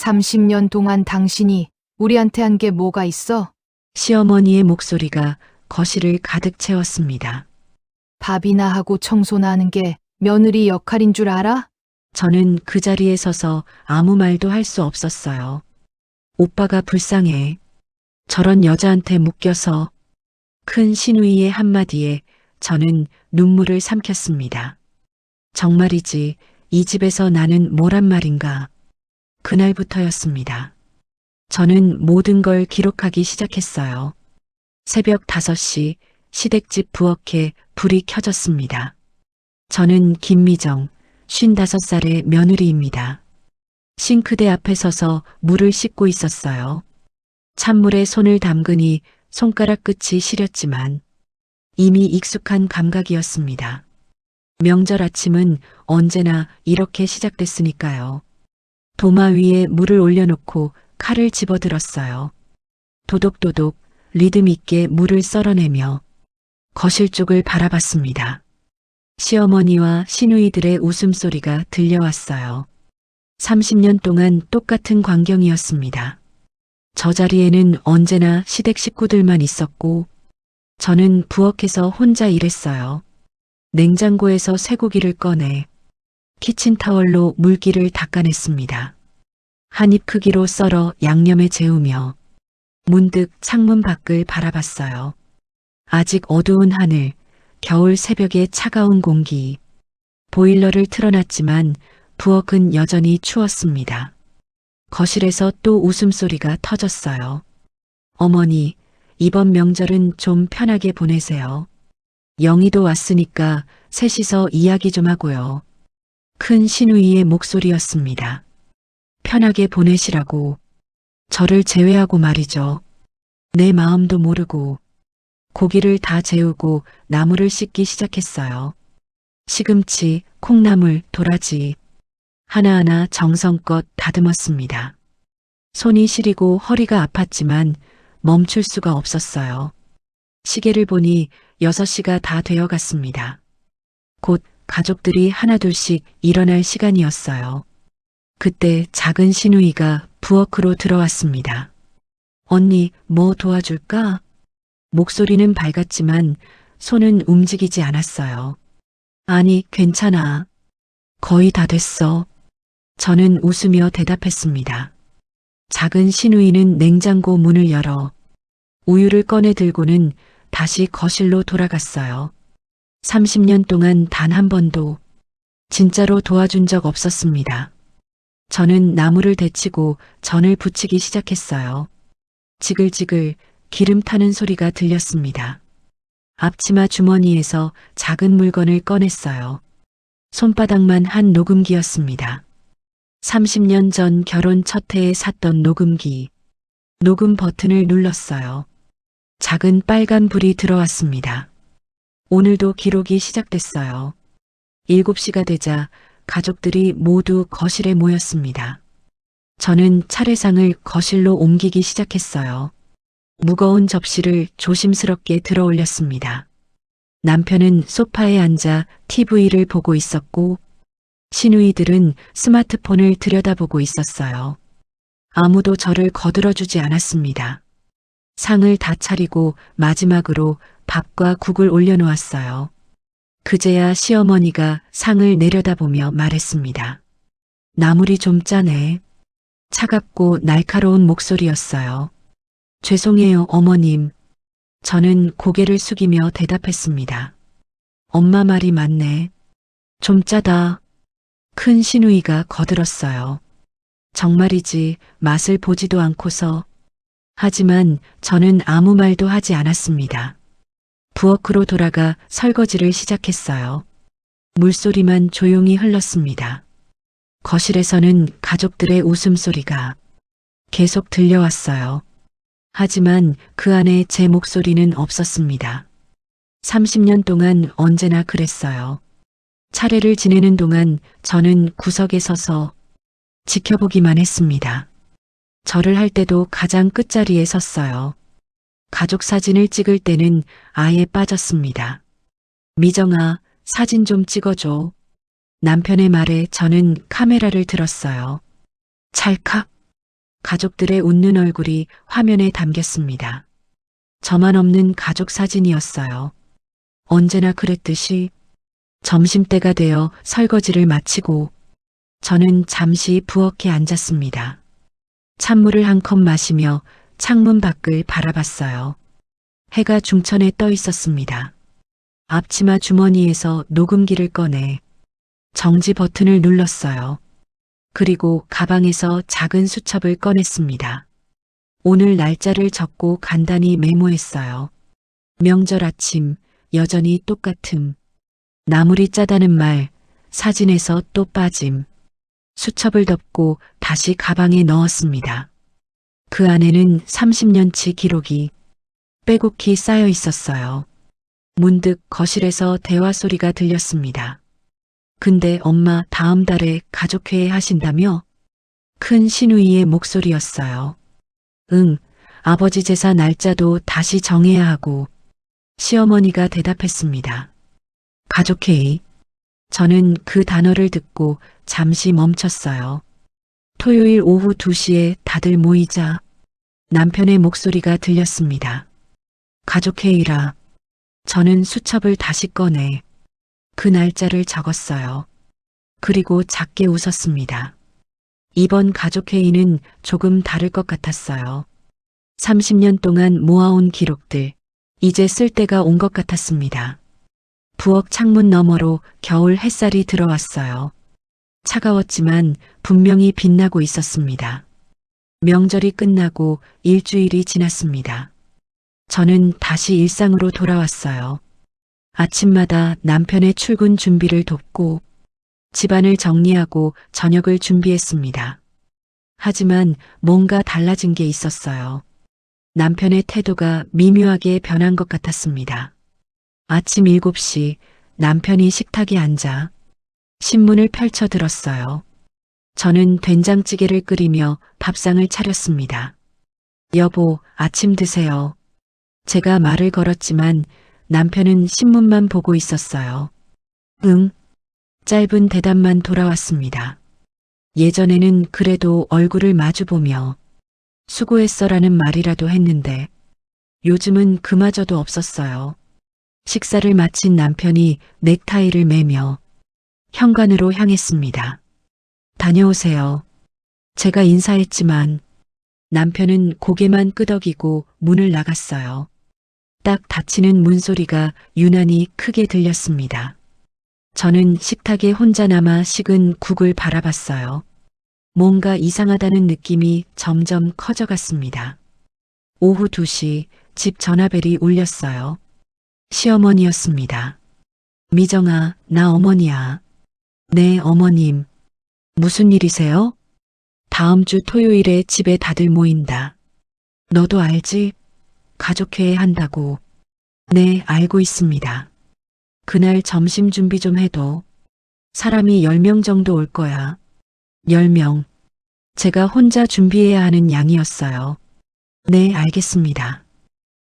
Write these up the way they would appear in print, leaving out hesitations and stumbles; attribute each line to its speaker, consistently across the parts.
Speaker 1: 30년 동안 당신이 우리한테 한 게 뭐가 있어?
Speaker 2: 시어머니의 목소리가 거실을 가득 채웠습니다.
Speaker 1: 밥이나 하고 청소나 하는 게 며느리 역할인 줄 알아?
Speaker 2: 저는 그 자리에 서서 아무 말도 할 수 없었어요. 오빠가 불쌍해. 저런 여자한테 묶여서. 큰 시누이의 한마디에 저는 눈물을 삼켰습니다. 정말이지 이 집에서 나는 뭐란 말인가. 그날부터였습니다. 저는 모든 걸 기록하기 시작했어요. 새벽 5시 시댁집 부엌에 불이 켜졌습니다. 저는 김미정, 55살의 며느리입니다. 싱크대 앞에 서서 물을 씻고 있었어요. 찬물에 손을 담그니 손가락 끝이 시렸지만 이미 익숙한 감각이었습니다. 명절 아침은 언제나 이렇게 시작됐으니까요. 도마 위에 물을 올려놓고 칼을 집어들었어요. 도독도독 리듬 있게 물을 썰어내며 거실 쪽을 바라봤습니다. 시어머니와 시누이들의 웃음소리가 들려왔어요. 30년 동안 똑같은 광경이었습니다. 저 자리에는 언제나 시댁 식구들만 있었고 저는 부엌에서 혼자 일했어요. 냉장고에서 쇠고기를 꺼내 키친타월로 물기를 닦아냈습니다. 한 입 크기로 썰어 양념에 재우며 문득 창문 밖을 바라봤어요. 아직 어두운 하늘, 겨울 새벽의 차가운 공기. 보일러를 틀어놨지만 부엌은 여전히 추웠습니다. 거실에서 또 웃음소리가 터졌어요. 어머니, 이번 명절은 좀 편하게 보내세요. 영희도 왔으니까 셋이서 이야기 좀 하고요. 큰 시누이의 목소리였습니다. 편하게 보내시라고. 저를 제외하고 말이죠. 내 마음도 모르고 고기를 다 재우고 나물을 씻기 시작했어요. 시금치, 콩나물, 도라지 하나하나 정성껏 다듬었습니다. 손이 시리고 허리가 아팠지만 멈출 수가 없었어요. 시계를 보니 6시가 다 되어 갔습니다. 곧 가족들이 하나둘씩 일어날 시간이었어요. 그때 작은 시누이가 부엌으로 들어왔습니다. 언니, 뭐 도와줄까? 목소리는 밝았지만 손은 움직이지 않았어요. 아니, 괜찮아. 거의 다 됐어. 저는 웃으며 대답했습니다. 작은 시누이는 냉장고 문을 열어 우유를 꺼내 들고는 다시 거실로 돌아갔어요. 30년 동안 단 한 번도 진짜로 도와준 적 없었습니다. 저는 나무를 데치고 전을 붙이기 시작했어요. 지글지글 기름 타는 소리가 들렸습니다. 앞치마 주머니에서 작은 물건을 꺼냈어요. 손바닥만 한 녹음기였습니다. 30년 전 결혼 첫 해에 샀던 녹음기. 녹음 버튼을 눌렀어요. 작은 빨간 불이 들어왔습니다. 오늘도 기록이 시작됐어요. 7시가 되자 가족들이 모두 거실에 모였습니다. 저는 차례상을 거실로 옮기기 시작했어요. 무거운 접시를 조심스럽게 들어 올렸습니다. 남편은 소파에 앉아 TV를 보고 있었고 시누이들은 스마트폰을 들여다보고 있었어요. 아무도 저를 거들어주지 않았습니다. 상을 다 차리고 마지막으로 밥과 국을 올려놓았어요. 그제야 시어머니가 상을 내려다보며 말했습니다. 나물이 좀 짜네. 차갑고 날카로운 목소리였어요. 죄송해요, 어머님. 저는 고개를 숙이며 대답했습니다. 엄마 말이 맞네. 좀 짜다. 큰 시누이가 거들었어요. 정말이지 맛을 보지도 않고서. 하지만 저는 아무 말도 하지 않았습니다. 부엌으로 돌아가 설거지를 시작했어요. 물소리만 조용히 흘렀습니다. 거실에서는 가족들의 웃음소리가 계속 들려왔어요. 하지만 그 안에 제 목소리는 없었습니다. 30년 동안 언제나 그랬어요. 차례를 지내는 동안 저는 구석에 서서 지켜보기만 했습니다. 절을 할 때도 가장 끝자리에 섰어요. 가족 사진을 찍을 때는 아예 빠졌습니다. 미정아, 사진 좀 찍어줘. 남편의 말에 저는 카메라를 들었어요. 찰칵. 가족들의 웃는 얼굴이 화면에 담겼습니다. 저만 없는 가족 사진이었어요. 언제나 그랬듯이 점심때가 되어 설거지를 마치고 저는 잠시 부엌에 앉았습니다. 찬물을 한 컵 마시며 창문 밖을 바라봤어요. 해가 중천에 떠 있었습니다. 앞치마 주머니에서 녹음기를 꺼내 정지 버튼을 눌렀어요. 그리고 가방에서 작은 수첩을 꺼냈습니다. 오늘 날짜를 적고 간단히 메모했어요. 명절 아침, 여전히 똑같음. 나물이 짜다는 말, 사진에서 또 빠짐. 수첩을 덮고 다시 가방에 넣었습니다. 그 안에는 30년치 기록이 빼곡히 쌓여 있었어요. 문득 거실에서 대화 소리가 들렸습니다. 근데 엄마 다음 달에 가족회의 하신다며? 큰 시누이의 목소리였어요. 응, 아버지 제사 날짜도 다시 정해야 하고 시어머니가 대답했습니다. 가족회의. 저는 그 단어를 듣고 잠시 멈췄어요. 토요일 오후 2시에 다들 모이자. 남편의 목소리가 들렸습니다. 가족회의라. 저는 수첩을 다시 꺼내 그 날짜를 적었어요. 그리고 작게 웃었습니다. 이번 가족회의는 조금 다를 것 같았어요. 30년 동안 모아온 기록들, 이제 쓸 때가 온 것 같았습니다. 부엌 창문 너머로 겨울 햇살이 들어왔어요. 차가웠지만 분명히 빛나고 있었습니다. 명절이 끝나고 일주일이 지났습니다. 저는 다시 일상으로 돌아왔어요. 아침마다 남편의 출근 준비를 돕고 집안을 정리하고 저녁을 준비했습니다. 하지만 뭔가 달라진 게 있었어요. 남편의 태도가 미묘하게 변한 것 같았습니다. 아침 7시 남편이 식탁에 앉아 신문을 펼쳐 들었어요. 저는 된장찌개를 끓이며 밥상을 차렸습니다. 여보, 아침 드세요. 제가 말을 걸었지만 남편은 신문만 보고 있었어요. 응. 짧은 대답만 돌아왔습니다. 예전에는 그래도 얼굴을 마주보며 수고했어라는 말이라도 했는데 요즘은 그마저도 없었어요. 식사를 마친 남편이 넥타이를 매며 현관으로 향했습니다. 다녀오세요. 제가 인사했지만 남편은 고개만 끄덕이고 문을 나갔어요. 딱 닫히는 문소리가 유난히 크게 들렸습니다. 저는 식탁에 혼자 남아 식은 국을 바라봤어요. 뭔가 이상하다는 느낌이 점점 커져갔습니다. 오후 2시 집 전화벨이 울렸어요. 시어머니였습니다. 미정아, 나 어머니야. 네, 어머님. 무슨 일이세요? 다음 주 토요일에 집에 다들 모인다. 너도 알지? 가족회의 한다고. 네, 알고 있습니다. 그날 점심 준비 좀 해도. 사람이 10명 정도 올 거야. 10명. 제가 혼자 준비해야 하는 양이었어요. 네, 알겠습니다.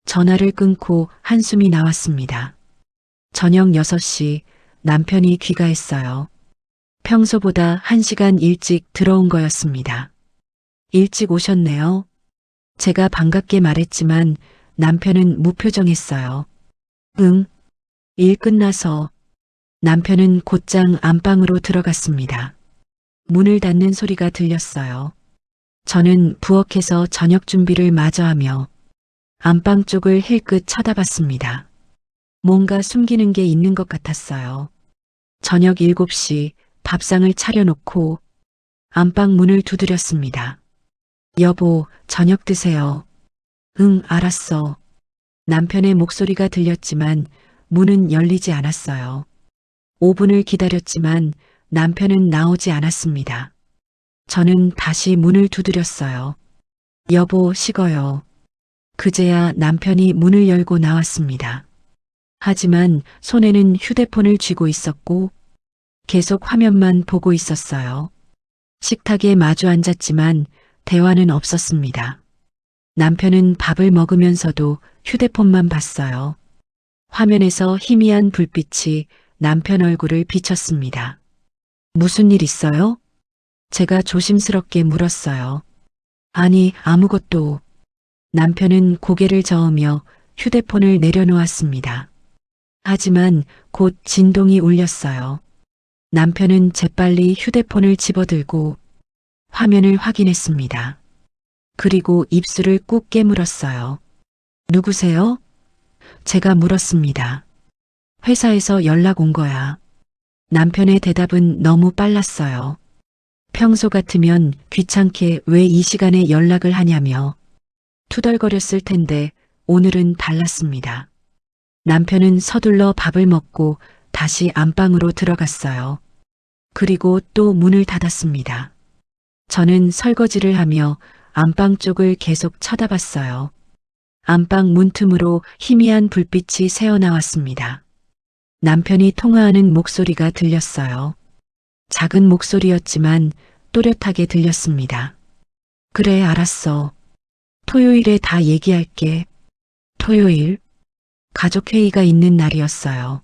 Speaker 2: 전화를 끊고 한숨이 나왔습니다. 저녁 6시 남편이 귀가했어요. 평소보다 1시간 일찍 들어온 거였습니다. 일찍 오셨네요. 제가 반갑게 말했지만 남편은 무표정했어요. 응. 일 끝나서. 남편은 곧장 안방으로 들어갔습니다. 문을 닫는 소리가 들렸어요. 저는 부엌에서 저녁 준비를 마저 하며 안방 쪽을 힐끗 쳐다봤습니다. 뭔가 숨기는 게 있는 것 같았어요. 저녁 7시 밥상을 차려놓고 안방 문을 두드렸습니다. 여보, 저녁 드세요. 응, 알았어. 남편의 목소리가 들렸지만 문은 열리지 않았어요. 5분을 기다렸지만 남편은 나오지 않았습니다. 저는 다시 문을 두드렸어요. 여보, 식어요. 그제야 남편이 문을 열고 나왔습니다. 하지만 손에는 휴대폰을 쥐고 있었고 계속 화면만 보고 있었어요. 식탁에 마주 앉았지만 대화는 없었습니다. 남편은 밥을 먹으면서도 휴대폰만 봤어요. 화면에서 희미한 불빛이 남편 얼굴을 비쳤습니다. 무슨 일 있어요? 제가 조심스럽게 물었어요. 아니, 아무것도. 남편은 고개를 저으며 휴대폰을 내려놓았습니다. 하지만 곧 진동이 울렸어요. 남편은 재빨리 휴대폰을 집어들고 화면을 확인했습니다. 그리고 입술을 꾹 깨물었어요. 누구세요? 제가 물었습니다. 회사에서 연락 온 거야. 남편의 대답은 너무 빨랐어요. 평소 같으면 귀찮게 왜 이 시간에 연락을 하냐며 투덜거렸을 텐데 오늘은 달랐습니다. 남편은 서둘러 밥을 먹고 다시 안방으로 들어갔어요. 그리고 또 문을 닫았습니다. 저는 설거지를 하며 안방 쪽을 계속 쳐다봤어요. 안방 문틈으로 희미한 불빛이 새어나왔습니다. 남편이 통화하는 목소리가 들렸어요. 작은 목소리였지만 또렷하게 들렸습니다. 그래, 알았어. 토요일에 다 얘기할게. 토요일? 가족회의가 있는 날이었어요.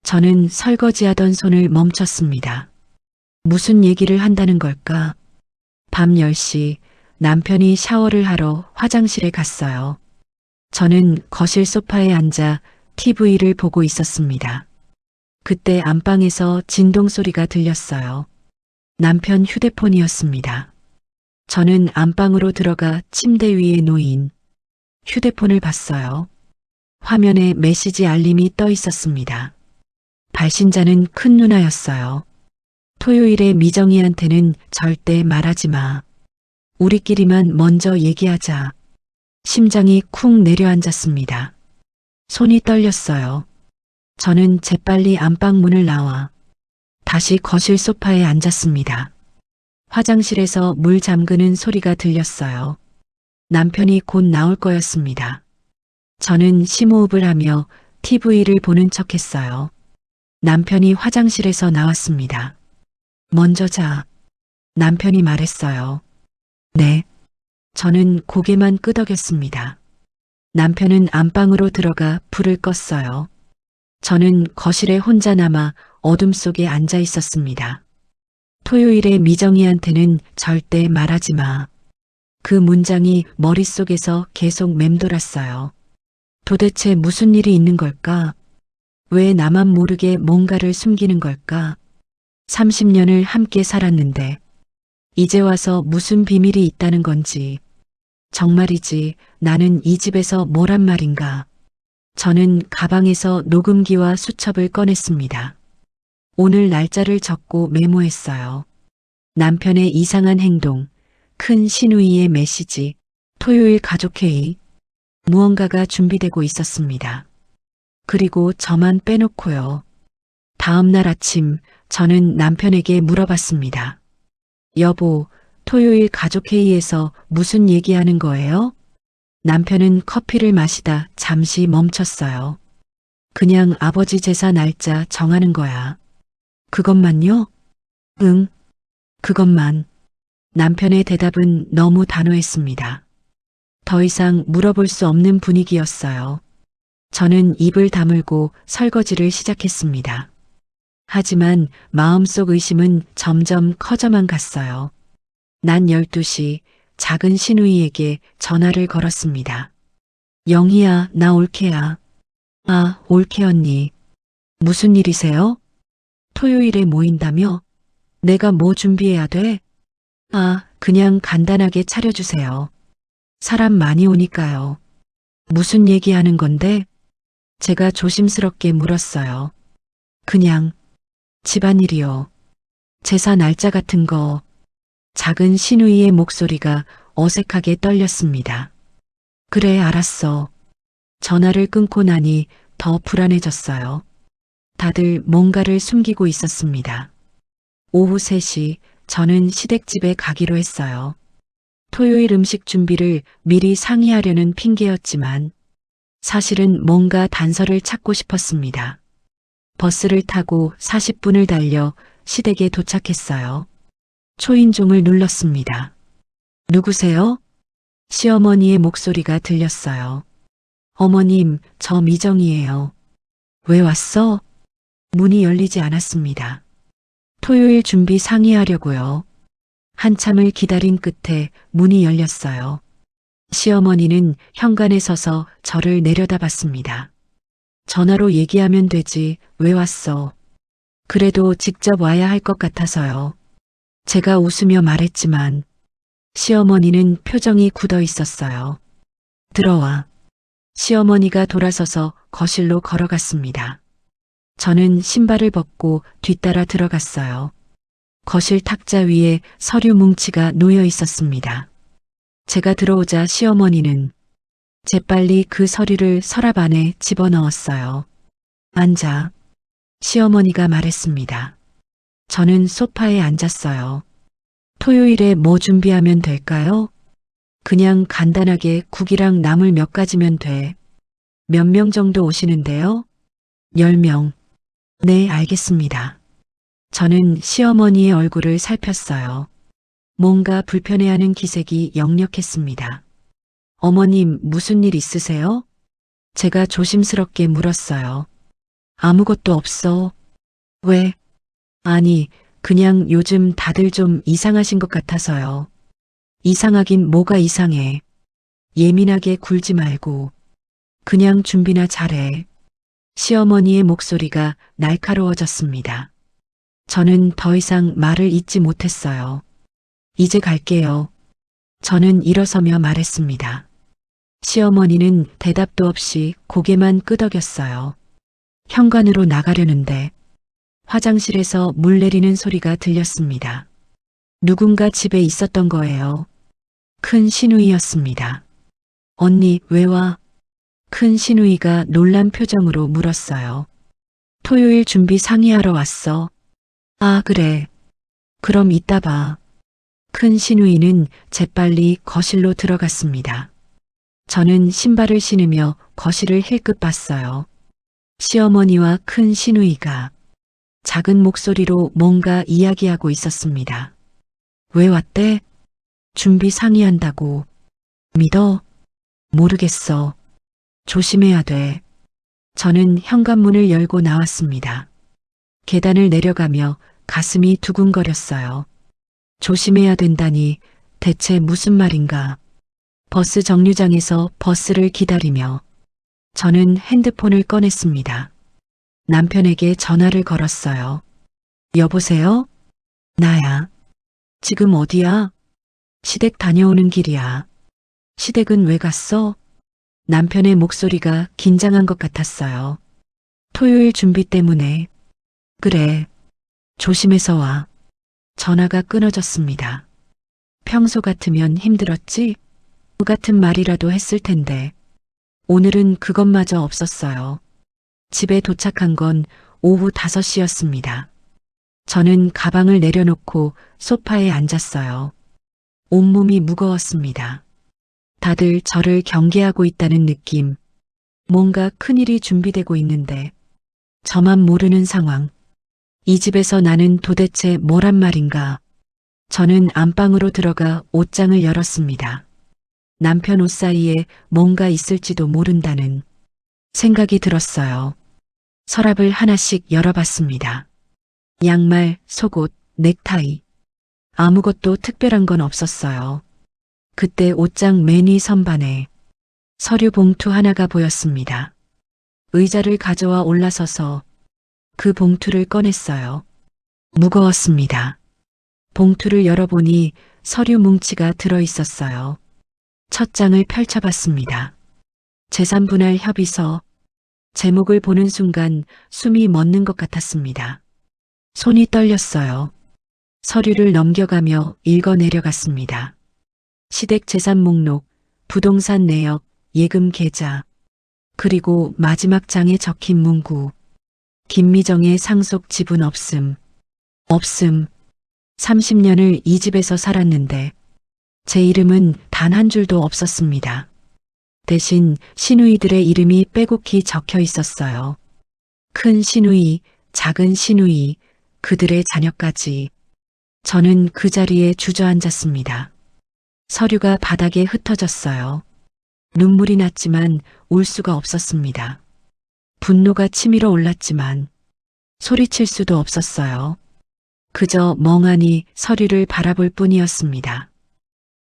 Speaker 2: 저는 설거지하던 손을 멈췄습니다. 무슨 얘기를 한다는 걸까? 밤 10시 남편이 샤워를 하러 화장실에 갔어요. 저는 거실 소파에 앉아 TV를 보고 있었습니다. 그때 안방에서 진동 소리가 들렸어요. 남편 휴대폰이었습니다. 저는 안방으로 들어가 침대 위에 놓인 휴대폰을 봤어요. 화면에 메시지 알림이 떠 있었습니다. 발신자는 큰 누나였어요. 토요일에 미정이한테는 절대 말하지 마. 우리끼리만 먼저 얘기하자. 심장이 쿵 내려앉았습니다. 손이 떨렸어요. 저는 재빨리 안방문을 나와 다시 거실 소파에 앉았습니다. 화장실에서 물 잠그는 소리가 들렸어요. 남편이 곧 나올 거였습니다. 저는 심호흡을 하며 TV를 보는 척했어요. 남편이 화장실에서 나왔습니다. 먼저 자. 남편이 말했어요. 네. 저는 고개만 끄덕였습니다. 남편은 안방으로 들어가 불을 껐어요. 저는 거실에 혼자 남아 어둠 속에 앉아 있었습니다. 토요일에 미정이한테는 절대 말하지 마. 그 문장이 머릿속에서 계속 맴돌았어요. 도대체 무슨 일이 있는 걸까? 왜 나만 모르게 뭔가를 숨기는 걸까? 30년을 함께 살았는데 이제 와서 무슨 비밀이 있다는 건지. 정말이지 나는 이 집에서 뭐란 말인가. 저는 가방에서 녹음기와 수첩을 꺼냈습니다. 오늘 날짜를 적고 메모했어요. 남편의 이상한 행동, 큰 신우이의 메시지, 토요일 가족회의, 무언가가 준비되고 있었습니다. 그리고 저만 빼놓고요. 다음 날 아침 저는 남편에게 물어봤습니다. 여보, 토요일 가족회의에서 무슨 얘기하는 거예요? 남편은 커피를 마시다 잠시 멈췄어요. 그냥 아버지 제사 날짜 정하는 거야. 그것만요? 응, 그것만. 남편의 대답은 너무 단호했습니다. 더 이상 물어볼 수 없는 분위기였어요. 저는 입을 다물고 설거지를 시작했습니다. 하지만 마음속 의심은 점점 커져만 갔어요. 낮 12시 작은 신우이에게 전화를 걸었습니다. 영희야, 나 올케야. 아, 올케 언니. 무슨 일이세요? 토요일에 모인다며? 내가 뭐 준비해야 돼? 아, 그냥 간단하게 차려주세요. 사람 많이 오니까요. 무슨 얘기하는 건데? 제가 조심스럽게 물었어요. 그냥 집안일이요. 제사 날짜 같은 거. 작은 신우이의 목소리가 어색하게 떨렸습니다. 그래, 알았어. 전화를 끊고 나니 더 불안해졌어요. 다들 뭔가를 숨기고 있었습니다. 오후 3시 저는 시댁집에 가기로 했어요. 토요일 음식 준비를 미리 상의하려는 핑계였지만 사실은 뭔가 단서를 찾고 싶었습니다. 버스를 타고 40분을 달려 시댁에 도착했어요. 초인종을 눌렀습니다. 누구세요? 시어머니의 목소리가 들렸어요. 어머님, 저 미정이에요. 왜 왔어? 문이 열리지 않았습니다. 토요일 준비 상의하려고요. 한참을 기다린 끝에 문이 열렸어요. 시어머니는 현관에 서서 저를 내려다봤습니다. 전화로 얘기하면 되지, 왜 왔어? 그래도 직접 와야 할 것 같아서요. 제가 웃으며 말했지만 시어머니는 표정이 굳어 있었어요. 들어와. 시어머니가 돌아서서 거실로 걸어갔습니다. 저는 신발을 벗고 뒤따라 들어갔어요. 거실 탁자 위에 서류 뭉치가 놓여 있었습니다. 제가 들어오자 시어머니는 재빨리 그 서류를 서랍 안에 집어넣었어요. 앉아. 시어머니가 말했습니다. 저는 소파에 앉았어요. 토요일에 뭐 준비하면 될까요? 그냥 간단하게 국이랑 나물 몇 가지면 돼. 몇 명 정도 오시는데요? 10명. 네, 알겠습니다. 저는 시어머니의 얼굴을 살폈어요. 뭔가 불편해하는 기색이 역력했습니다. 어머님, 무슨 일 있으세요? 제가 조심스럽게 물었어요. 아무것도 없어. 왜? 아니, 그냥 요즘 다들 좀 이상하신 것 같아서요. 이상하긴 뭐가 이상해. 예민하게 굴지 말고. 그냥 준비나 잘해. 시어머니의 목소리가 날카로워졌습니다. 저는 더 이상 말을 잇지 못했어요. 이제 갈게요. 저는 일어서며 말했습니다. 시어머니는 대답도 없이 고개만 끄덕였어요. 현관으로 나가려는데 화장실에서 물 내리는 소리가 들렸습니다. 누군가 집에 있었던 거예요. 큰 시누이였습니다. 언니, 왜 와? 큰 시누이가 놀란 표정으로 물었어요. 토요일 준비 상의하러 왔어. 아, 그래. 그럼 이따 봐. 큰 시누이는 재빨리 거실로 들어갔습니다. 저는 신발을 신으며 거실을 힐끗 봤어요. 시어머니와 큰 시누이가 작은 목소리로 뭔가 이야기하고 있었습니다. 왜 왔대? 준비 상의한다고. 믿어? 모르겠어. 조심해야 돼. 저는 현관문을 열고 나왔습니다. 계단을 내려가며 가슴이 두근거렸어요. 조심해야 된다니 대체 무슨 말인가. 버스 정류장에서 버스를 기다리며 저는 핸드폰을 꺼냈습니다. 남편에게 전화를 걸었어요. 여보세요? 나야. 지금 어디야? 시댁 다녀오는 길이야. 시댁은 왜 갔어? 남편의 목소리가 긴장한 것 같았어요. 토요일 준비 때문에. 그래. 조심해서 와. 전화가 끊어졌습니다. 평소 같으면 힘들었지? 같은 말이라도 했을 텐데. 오늘은 그것마저 없었어요. 집에 도착한 건 오후 5시였습니다. 저는 가방을 내려놓고 소파에 앉았어요. 온몸이 무거웠습니다. 다들 저를 경계하고 있다는 느낌. 뭔가 큰일이 준비되고 있는데 저만 모르는 상황. 이 집에서 나는 도대체 뭐란 말인가. 저는 안방으로 들어가 옷장을 열었습니다. 남편 옷 사이에 뭔가 있을지도 모른다는 생각이 들었어요. 서랍을 하나씩 열어봤습니다. 양말, 속옷, 넥타이. 아무것도 특별한 건 없었어요. 그때 옷장 맨 위 선반에 서류 봉투 하나가 보였습니다. 의자를 가져와 올라서서 그 봉투를 꺼냈어요. 무거웠습니다. 봉투를 열어보니 서류 뭉치가 들어 있었어요. 첫 장을 펼쳐봤습니다. 재산분할 협의서. 제목을 보는 순간 숨이 멎는 것 같았습니다. 손이 떨렸어요. 서류를 넘겨가며 읽어 내려갔습니다. 시댁 재산 목록, 부동산 내역, 예금 계좌, 그리고 마지막 장에 적힌 문구. 김미정의 상속 지분 없음. 없음. 30년을 이 집에서 살았는데 제 이름은 단 한 줄도 없었습니다. 대신 시누이들의 이름이 빼곡히 적혀 있었어요. 큰 시누이, 작은 시누이, 그들의 자녀까지. 저는 그 자리에 주저앉았습니다. 서류가 바닥에 흩어졌어요. 눈물이 났지만 울 수가 없었습니다. 분노가 치밀어 올랐지만 소리칠 수도 없었어요. 그저 멍하니 서류를 바라볼 뿐이었습니다.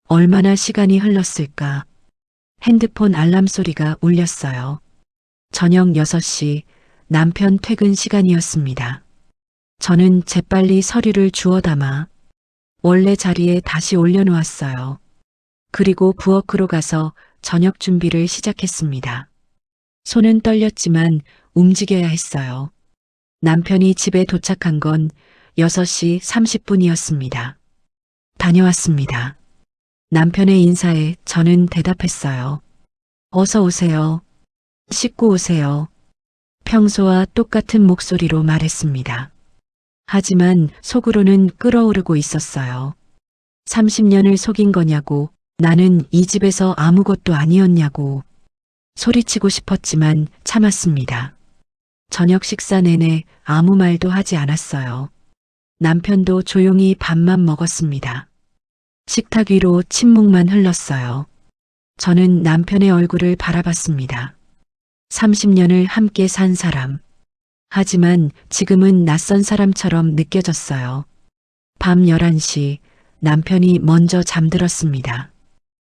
Speaker 2: 얼마나 시간이 흘렀을까? 핸드폰 알람 소리가 울렸어요. 저녁 6시 남편 퇴근 시간이었습니다. 저는 재빨리 서류를 주워 담아 원래 자리에 다시 올려놓았어요. 그리고 부엌으로 가서 저녁 준비를 시작했습니다. 손은 떨렸지만 움직여야 했어요. 남편이 집에 도착한 건 6시 30분이었습니다. 다녀왔습니다. 남편의 인사에 저는 대답했어요. 어서 오세요. 씻고 오세요. 평소와 똑같은 목소리로 말했습니다. 하지만 속으로는 끓어오르고 있었어요. 30년을 속인 거냐고, 나는 이 집에서 아무것도 아니었냐고. 소리치고 싶었지만 참았습니다. 저녁 식사 내내 아무 말도 하지 않았어요. 남편도 조용히 밥만 먹었습니다. 식탁 위로 침묵만 흘렀어요. 저는 남편의 얼굴을 바라봤습니다. 30년을 함께 산 사람. 하지만 지금은 낯선 사람처럼 느껴졌어요. 밤 11시 남편이 먼저 잠들었습니다.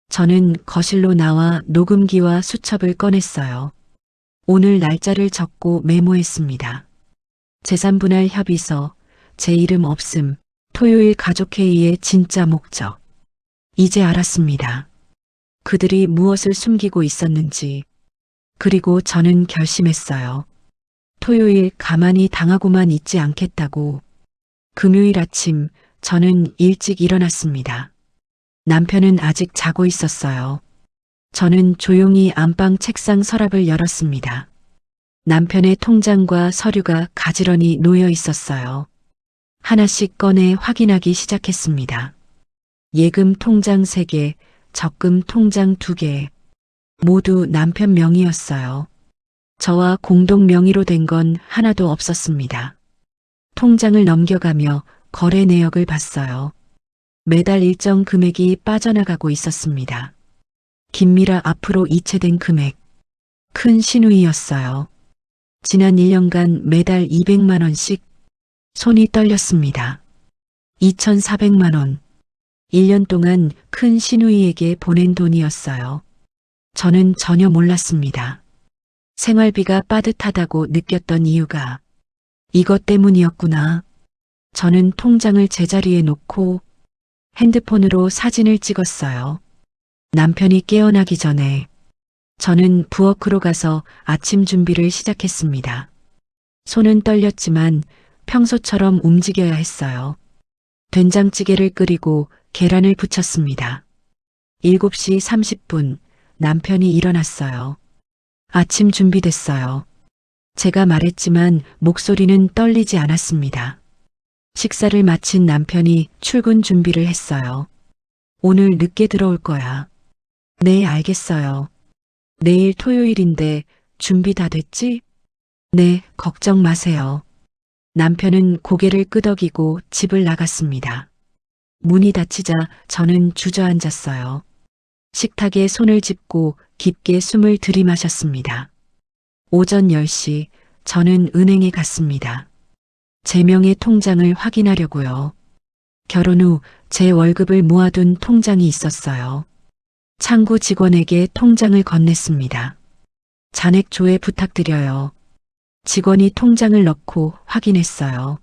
Speaker 2: 저는 거실로 나와 녹음기와 수첩을 꺼냈어요. 오늘 날짜를 적고 메모했습니다. 재산분할 협의서, 제 이름 없음, 토요일 가족회의의 진짜 목적. 이제 알았습니다. 그들이 무엇을 숨기고 있었는지. 그리고 저는 결심했어요. 토요일 가만히 당하고만 있지 않겠다고. 금요일 아침 저는 일찍 일어났습니다. 남편은 아직 자고 있었어요. 저는 조용히 안방 책상 서랍을 열었습니다. 남편의 통장과 서류가 가지런히 놓여 있었어요. 하나씩 꺼내 확인하기 시작했습니다. 예금 통장 3개, 적금 통장 2개. 모두 남편 명의였어요. 저와 공동 명의로 된 건 하나도 없었습니다. 통장을 넘겨가며 거래 내역을 봤어요. 매달 일정 금액이 빠져나가고 있었습니다. 긴밀화 앞으로 이체된 금액. 큰 신우이였어요. 지난 1년간 매달 200만 원씩. 손이 떨렸습니다. 2,400만 원. 1년 동안 큰 신우이에게 보낸 돈이었어요. 저는 전혀 몰랐습니다. 생활비가 빠듯하다고 느꼈던 이유가 이것 때문이었구나. 저는 통장을 제자리에 놓고 핸드폰으로 사진을 찍었어요. 남편이 깨어나기 전에 저는 부엌으로 가서 아침 준비를 시작했습니다. 손은 떨렸지만 평소처럼 움직여야 했어요. 된장찌개를 끓이고 계란을 부쳤습니다. 7시 30분 남편이 일어났어요. 아침 준비됐어요. 제가 말했지만 목소리는 떨리지 않았습니다. 식사를 마친 남편이 출근 준비를 했어요. 오늘 늦게 들어올 거야. 네, 알겠어요. 내일 토요일인데 준비 다 됐지? 네, 걱정 마세요. 남편은 고개를 끄덕이고 집을 나갔습니다. 문이 닫히자 저는 주저앉았어요. 식탁에 손을 짚고 깊게 숨을 들이마셨습니다. 오전 10시 저는 은행에 갔습니다. 제 명의 통장을 확인하려고요. 결혼 후 제 월급을 모아둔 통장이 있었어요. 창구 직원에게 통장을 건넸습니다. 잔액 조회 부탁드려요. 직원이 통장을 넣고 확인했어요.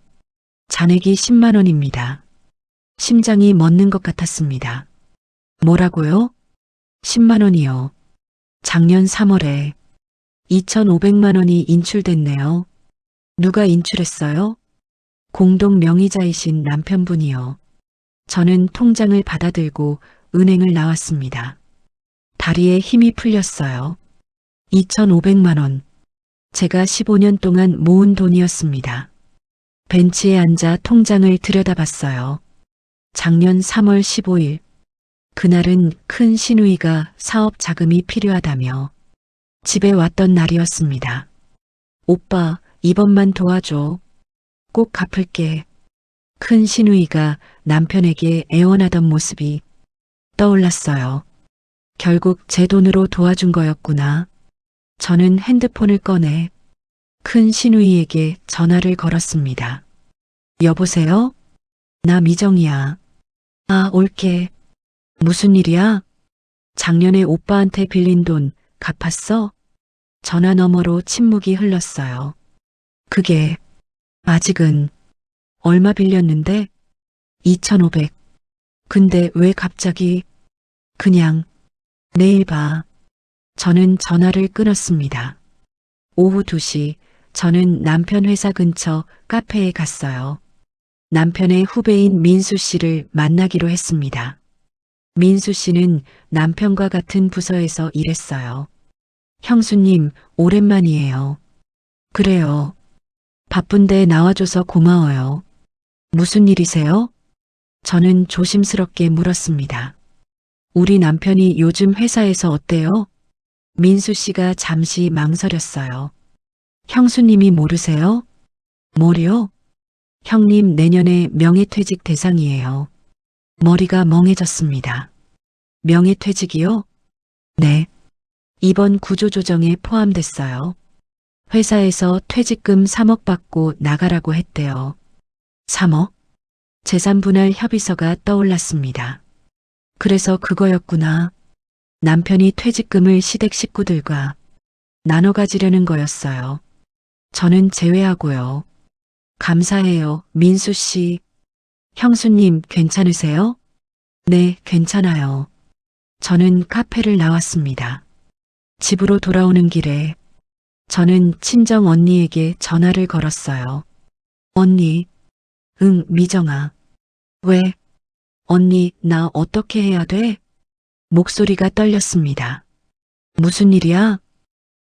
Speaker 2: 잔액이 10만 원입니다. 심장이 멎는 것 같았습니다. 뭐라고요? 10만 원이요. 작년 3월에 2,500만 원이 인출됐네요. 누가 인출했어요? 공동 명의자이신 남편분이요. 저는 통장을 받아들고 은행을 나왔습니다. 다리에 힘이 풀렸어요. 2,500만 원. 제가 15년 동안 모은 돈이었습니다. 벤치에 앉아 통장을 들여다봤어요. 작년 3월 15일. 그날은 큰 시누이가 사업 자금이 필요하다며 집에 왔던 날이었습니다. 오빠, 이번만 도와줘. 꼭 갚을게. 큰 시누이가 남편에게 애원하던 모습이 떠올랐어요. 결국 제 돈으로 도와준 거였구나. 저는 핸드폰을 꺼내 큰 시누이에게 전화를 걸었습니다. 여보세요? 나 미정이야. 아, 올게. 무슨 일이야? 작년에 오빠한테 빌린 돈 갚았어? 전화 너머로 침묵이 흘렀어요. 그게 아직은 얼마 빌렸는데? 2,500. 근데 왜 갑자기 그냥 내일 봐. 저는 전화를 끊었습니다. 오후 2시 저는 남편 회사 근처 카페에 갔어요. 남편의 후배인 민수 씨를 만나기로 했습니다. 민수 씨는 남편과 같은 부서에서 일했어요. 형수님, 오랜만이에요. 그래요. 바쁜데 나와줘서 고마워요. 무슨 일이세요? 저는 조심스럽게 물었습니다. 우리 남편이 요즘 회사에서 어때요? 민수 씨가 잠시 망설였어요. 형수님이 모르세요? 뭐요? 형님 내년에 명예퇴직 대상이에요. 머리가 멍해졌습니다. 명예퇴직이요? 네. 이번 구조조정에 포함됐어요. 회사에서 퇴직금 3억 받고 나가라고 했대요. 3억? 재산분할 협의서가 떠올랐습니다. 그래서 그거였구나. 남편이 퇴직금을 시댁 식구들과 나눠 가지려는 거였어요. 저는 제외하고요. 감사해요, 민수 씨. 형수님, 괜찮으세요? 네, 괜찮아요. 저는 카페를 나왔습니다. 집으로 돌아오는 길에 저는 친정 언니에게 전화를 걸었어요. 언니, 응, 미정아. 왜? 언니, 나 어떻게 해야 돼? 목소리가 떨렸습니다. 무슨 일이야?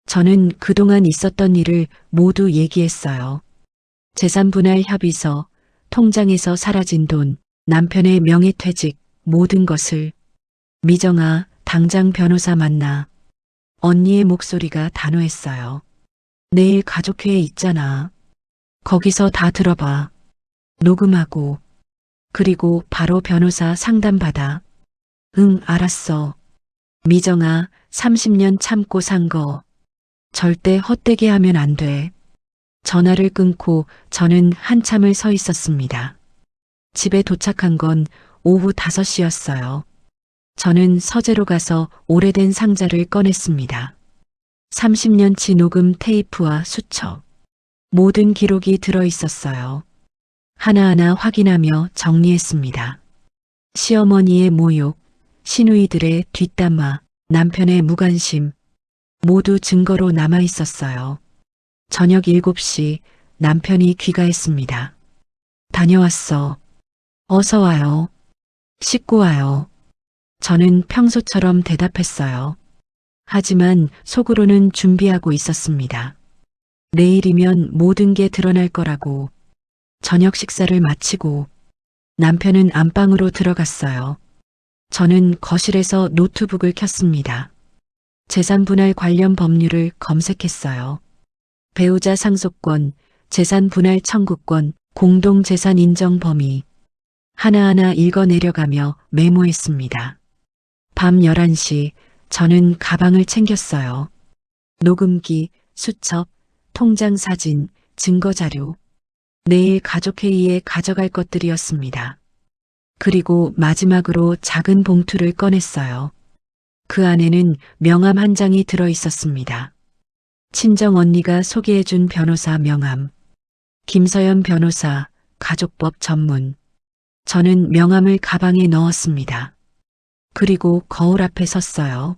Speaker 2: 저는 그동안 있었던 일을 모두 얘기했어요. 재산분할 협의서, 통장에서 사라진 돈, 남편의 명예퇴직, 모든 것을. 미정아, 당장 변호사 만나. 언니의 목소리가 단호했어요. 내일 가족회의 있잖아. 거기서 다 들어봐. 녹음하고. 그리고 바로 변호사 상담받아. 응, 알았어. 미정아, 30년 참고 산 거. 절대 헛되게 하면 안 돼. 전화를 끊고 저는 한참을 서 있었습니다. 집에 도착한 건 오후 5시였어요. 저는 서재로 가서 오래된 상자를 꺼냈습니다. 30년치 녹음 테이프와 수첩. 모든 기록이 들어 있었어요. 하나하나 확인하며 정리했습니다. 시어머니의 모욕, 시누이들의 뒷담화, 남편의 무관심, 모두 증거로 남아 있었어요. 저녁 7시 남편이 귀가했습니다. 다녀왔어. 어서 와요. 씻고 와요. 저는 평소처럼 대답했어요. 하지만 속으로는 준비하고 있었습니다. 내일이면 모든 게 드러날 거라고. 저녁 식사를 마치고 남편은 안방으로 들어갔어요. 저는 거실에서 노트북을 켰습니다. 재산분할 관련 법률을 검색했어요. 배우자 상속권, 재산분할 청구권, 공동재산 인정 범위. 하나하나 읽어내려가며 메모했습니다. 밤 11시 저는 가방을 챙겼어요. 녹음기, 수첩, 통장 사진, 증거자료. 내일 가족회의에 가져갈 것들이었습니다. 그리고 마지막으로 작은 봉투를 꺼냈어요. 그 안에는 명함 한 장이 들어 있었습니다. 친정 언니가 소개해준 변호사 명함. 김서연 변호사, 가족법 전문. 저는 명함을 가방에 넣었습니다. 그리고 거울 앞에 섰어요.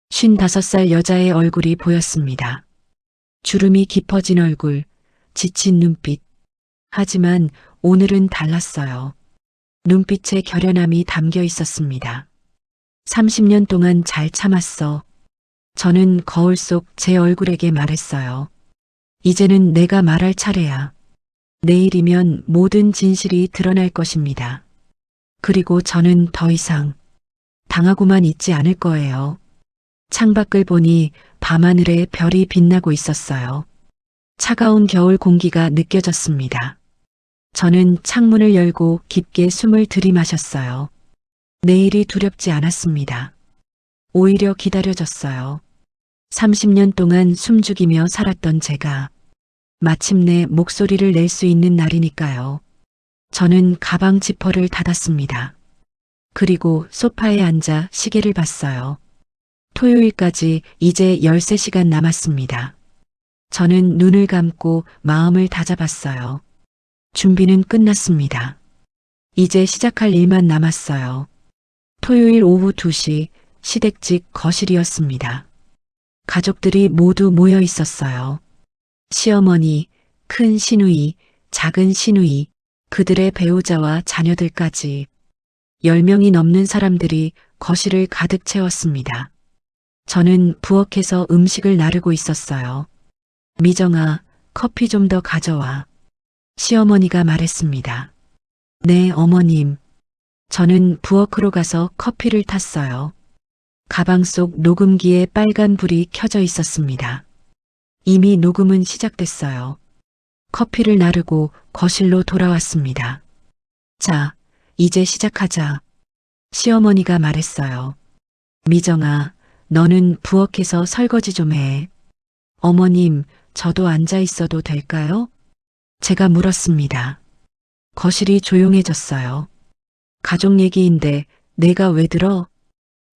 Speaker 2: 55살 여자의 얼굴이 보였습니다. 주름이 깊어진 얼굴, 지친 눈빛. 하지만 오늘은 달랐어요. 눈빛에 결연함이 담겨 있었습니다. 30년 동안 잘 참았어. 저는 거울 속 제 얼굴에게 말했어요. 이제는 내가 말할 차례야. 내일이면 모든 진실이 드러날 것입니다. 그리고 저는 더 이상 당하고만 있지 않을 거예요. 창밖을 보니 밤하늘에 별이 빛나고 있었어요. 차가운 겨울 공기가 느껴졌습니다. 저는 창문을 열고 깊게 숨을 들이마셨어요. 내일이 두렵지 않았습니다. 오히려 기다려졌어요. 30년 동안 숨죽이며 살았던 제가 마침내 목소리를 낼 수 있는 날이니까요. 저는 가방 지퍼를 닫았습니다. 그리고 소파에 앉아 시계를 봤어요. 토요일까지 이제 13시간 남았습니다. 저는 눈을 감고 마음을 다잡았어요. 준비는 끝났습니다. 이제 시작할 일만 남았어요. 토요일 오후 2시 시댁집 거실이었습니다. 가족들이 모두 모여 있었어요. 시어머니, 큰 시누이, 작은 시누이, 그들의 배우자와 자녀들까지 10명이 넘는 사람들이 거실을 가득 채웠습니다. 저는 부엌에서 음식을 나르고 있었어요. 미정아, 커피 좀 더 가져와. 시어머니가 말했습니다. 네, 어머님. 저는 부엌으로 가서 커피를 탔어요. 가방 속 녹음기에 빨간 불이 켜져 있었습니다. 이미 녹음은 시작됐어요. 커피를 나르고 거실로 돌아왔습니다. 자, 이제 시작하자. 시어머니가 말했어요. 미정아, 너는 부엌에서 설거지 좀 해. 어머님, 저도 앉아 있어도 될까요? 제가 물었습니다. 거실이 조용해졌어요. 가족 얘기인데 내가 왜 들어?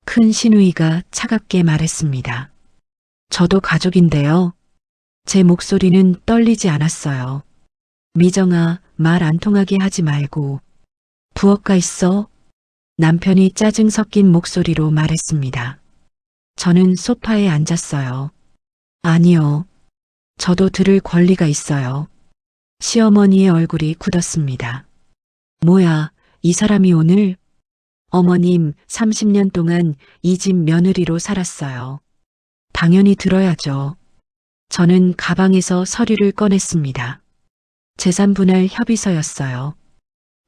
Speaker 2: 큰 시누이가 차갑게 말했습니다. 저도 가족인데요. 제 목소리는 떨리지 않았어요. 미정아, 말 안 통하게 하지 말고. 부엌 가 있어. 남편이 짜증 섞인 목소리로 말했습니다. 저는 소파에 앉았어요. 아니요. 저도 들을 권리가 있어요. 시어머니의 얼굴이 굳었습니다. 뭐야, 이 사람이 오늘? 어머님, 30년 동안 이 집 며느리로 살았어요. 당연히 들어야죠. 저는 가방에서 서류를 꺼냈습니다. 재산분할 협의서였어요.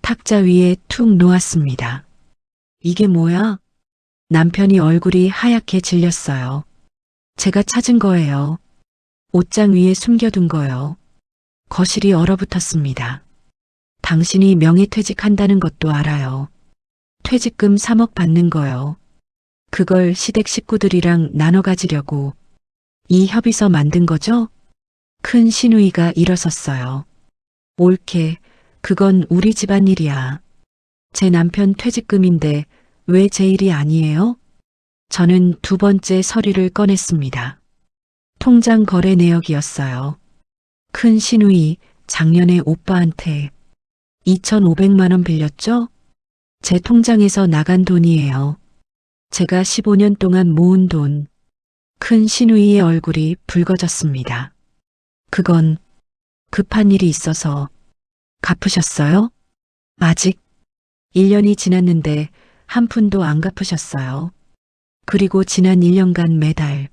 Speaker 2: 탁자 위에 툭 놓았습니다. 이게 뭐야? 남편이 얼굴이 하얗게 질렸어요. 제가 찾은 거예요. 옷장 위에 숨겨둔 거요. 거실이 얼어붙었습니다. 당신이 명예퇴직한다는 것도 알아요. 퇴직금 3억 받는 거요. 그걸 시댁 식구들이랑 나눠 가지려고 이 협의서 만든 거죠? 큰 시누이가 일어섰어요. 옳게, 그건 우리 집안 일이야. 제 남편 퇴직금인데 왜 제 일이 아니에요? 저는 두 번째 서류를 꺼냈습니다. 통장 거래 내역이었어요. 큰 시누이, 작년에 오빠한테 2,500만 원 빌렸죠? 제 통장에서 나간 돈이에요. 제가 15년 동안 모은 돈. 큰 시누이의 얼굴이 붉어졌습니다. 그건 급한 일이 있어서 갚으셨어요? 아직 1년이 지났는데 한 푼도 안 갚으셨어요. 그리고 지난 1년간 매달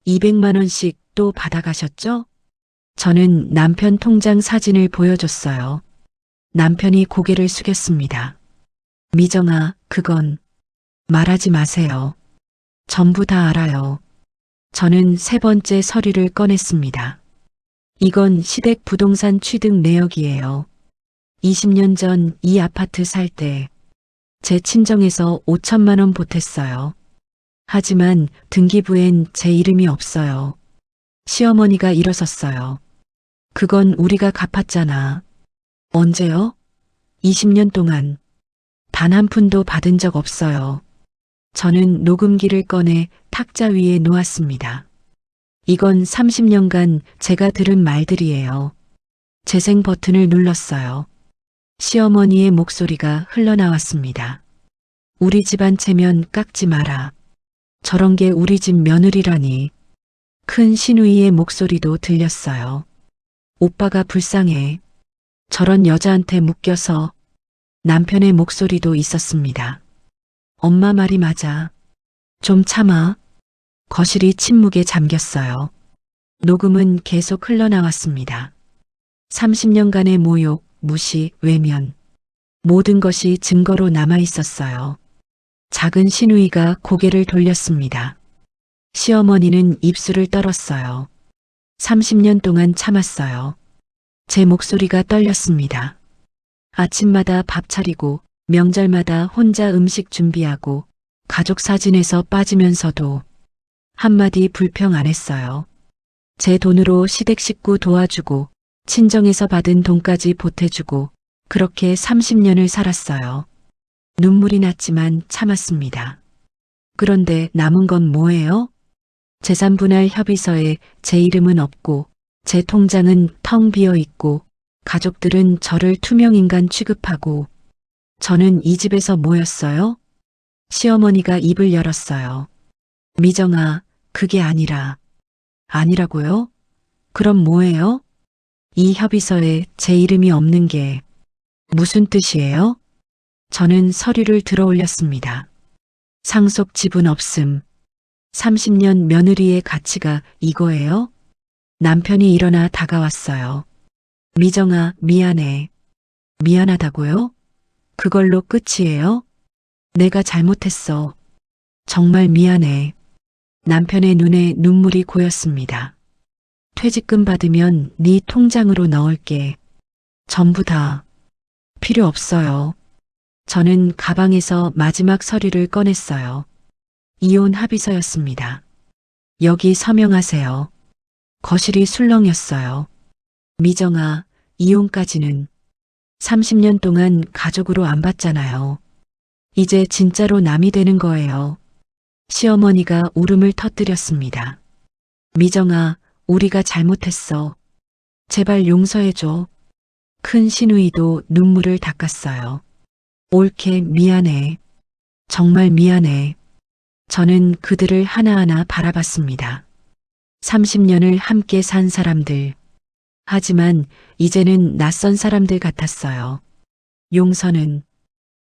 Speaker 2: 200만 원씩 또 받아가셨죠? 저는 남편 통장 사진을 보여줬어요. 남편이 고개를 숙였습니다. 미정아, 그건 말하지 마세요. 전부 다 알아요. 저는 세 번째 서류를 꺼냈습니다. 이건 시댁 부동산 취득 내역이에요. 20년 전 이 아파트 살 때 제 친정에서 5천만 원 보탰어요. 하지만 등기부엔 제 이름이 없어요. 시어머니가 일어섰어요. 그건 우리가 갚았잖아. 언제요? 20년 동안. 단 한 푼도 받은 적 없어요. 저는 녹음기를 꺼내 탁자 위에 놓았습니다. 이건 30년간 제가 들은 말들이에요. 재생 버튼을 눌렀어요. 시어머니의 목소리가 흘러나왔습니다. 우리 집안 체면 깎지 마라. 저런 게 우리 집 며느리라니. 큰 시누이의 목소리도 들렸어요. 오빠가 불쌍해. 저런 여자한테 묶여서. 남편의 목소리도 있었습니다. 엄마 말이 맞아. 좀 참아. 거실이 침묵에 잠겼어요. 녹음은 계속 흘러나왔습니다. 30년간의 모욕, 무시, 외면. 모든 것이 증거로 남아 있었어요. 작은 시누이가 고개를 돌렸습니다. 시어머니는 입술을 떨었어요. 30년 동안 참았어요. 제 목소리가 떨렸습니다. 아침마다 밥 차리고 명절마다 혼자 음식 준비하고 가족 사진에서 빠지면서도 한마디 불평 안 했어요. 제 돈으로 시댁 식구 도와주고 친정에서 받은 돈까지 보태주고 그렇게 30년을 살았어요. 눈물이 났지만 참았습니다. 그런데 남은 건 뭐예요? 재산분할 협의서에 제 이름은 없고 제 통장은 텅 비어 있고 가족들은 저를 투명인간 취급하고 저는 이 집에서 뭐였어요? 시어머니가 입을 열었어요. 미정아, 그게 아니라. 아니라고요? 그럼 뭐예요? 이 협의서에 제 이름이 없는 게 무슨 뜻이에요? 저는 서류를 들어 올렸습니다. 상속 지분 없음. 30년 며느리의 가치가 이거예요? 남편이 일어나 다가왔어요. 미정아, 미안해. 미안하다고요? 그걸로 끝이에요? 내가 잘못했어. 정말 미안해. 남편의 눈에 눈물이 고였습니다. 퇴직금 받으면 네 통장으로 넣을게. 전부 다. 필요 없어요. 저는 가방에서 마지막 서류를 꺼냈어요. 이혼 합의서였습니다. 여기 서명하세요. 거실이 술렁였어요. 미정아, 이혼까지는 30년 동안 가족으로 안 봤잖아요. 이제 진짜로 남이 되는 거예요. 시어머니가 울음을 터뜨렸습니다. 미정아, 우리가 잘못했어. 제발 용서해줘. 큰 시누이도 눈물을 닦았어요. 옳게 미안해. 정말 미안해. 저는 그들을 하나하나 바라봤습니다. 30년을 함께 산 사람들. 하지만 이제는 낯선 사람들 같았어요. 용서는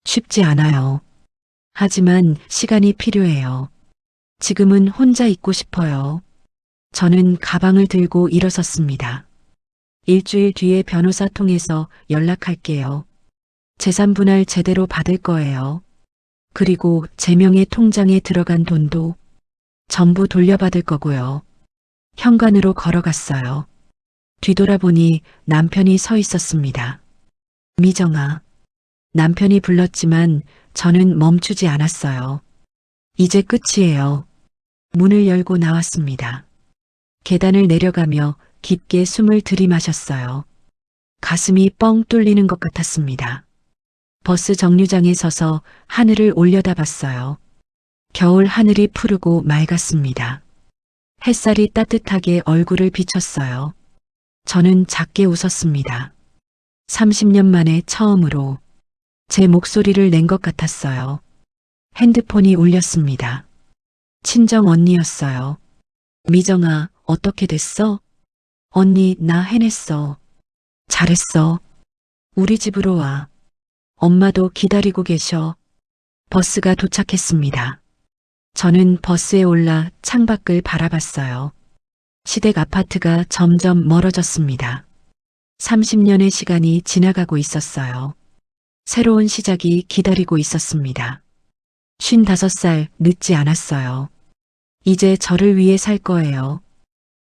Speaker 2: 쉽지 않아요. 하지만 시간이 필요해요. 지금은 혼자 있고 싶어요. 저는 가방을 들고 일어섰습니다. 일주일 뒤에 변호사 통해서 연락할게요. 재산분할 제대로 받을 거예요. 그리고 제 명의 통장에 들어간 돈도 전부 돌려받을 거고요. 현관으로 걸어갔어요. 뒤돌아보니 남편이 서 있었습니다. 미정아. 남편이 불렀지만 저는 멈추지 않았어요. 이제 끝이에요. 문을 열고 나왔습니다. 계단을 내려가며 깊게 숨을 들이마셨어요. 가슴이 뻥 뚫리는 것 같았습니다. 버스 정류장에 서서 하늘을 올려다봤어요. 겨울 하늘이 푸르고 맑았습니다. 햇살이 따뜻하게 얼굴을 비쳤어요. 저는 작게 웃었습니다. 30년 만에 처음으로 제 목소리를 낸 것 같았어요. 핸드폰이 울렸습니다. 친정 언니였어요. 미정아, 어떻게 됐어? 언니, 나 해냈어. 잘했어. 우리 집으로 와. 엄마도 기다리고 계셔. 버스가 도착했습니다. 저는 버스에 올라 창밖을 바라봤어요. 시댁 아파트가 점점 멀어졌습니다. 30년의 시간이 지나가고 있었어요. 새로운 시작이 기다리고 있었습니다. 55살 늦지 않았어요. 이제 저를 위해 살 거예요.